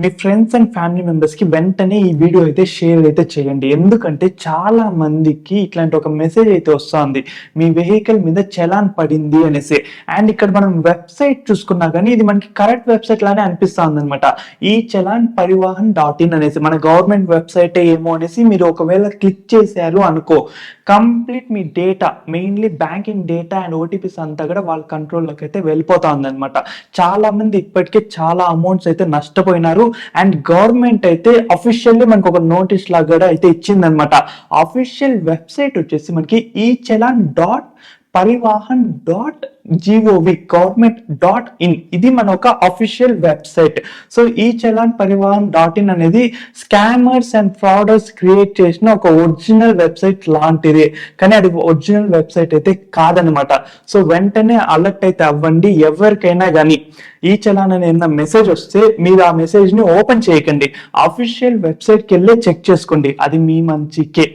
Me friends and family members కి వెంటనే ఈ వీడియో అయితే షేర్ అయితే చేయండి. ఎందుకంటే చాలా మందికి ఇట్లాంటి ఒక మెసేజ్ అయితే వస్తుంది, మీ వెహికల్ మీద చలాన్ పడింది అనేసి. అండ్ ఇక్కడ మనం వెబ్సైట్ చూసుకున్నా కానీ ఇది మనకి కరెక్ట్ వెబ్సైట్ లానే అనిపిస్తుంది అనమాట. ఈ చలాన్ పరివాహన్ .in అనేసి మన గవర్నమెంట్ వెబ్సైట్ ఏమో అనేసి మీరు ఒకవేళ క్లిక్ చేశారు అనుకో, complete me data, mainly banking data and OTPs అంతా కూడా వాళ్ళ కంట్రోల్లోకి అయితే వెళ్ళిపోతా ఉందన్నమాట. చాలా మంది ఇప్పటికే చాలా అమౌంట్స్ అయితే నష్టపోయినారు. అండ్ గవర్నమెంట్ అయితే అఫీషియల్లీ మనకు ఒక నోటీస్ లాగా కూడా అయితే ఇచ్చిందనమాట. అఫీషియల్ వెబ్సైట్ వచ్చేసి మనకి ఈ చలాన్ .పరివాహన్.gov government.in ఇది మన ఒక అఫీషియల్ వెబ్సైట్. సో ఈ చలాన్ పరివాహన్.in అనేది స్కామర్స్ అండ్ ఫ్రాడర్స్ క్రియేట్ చేసిన ఒక ఒరిజినల్ వెబ్సైట్ లాంటిది, కానీ అది ఒరిజినల్ వెబ్సైట్ అయితే కాదనమాట. సో వెంటనే అలర్ట్ అయితే అవ్వండి. ఎవరికైనా కానీ ఈ చలాన్ అనే మెసేజ్ వస్తే మీరు ఆ మెసేజ్ ని ఓపెన్ చేయకండి, అఫీషియల్ వెబ్సైట్కి వెళ్ళి చెక్ చేసుకోండి, అది మీ మంచికే.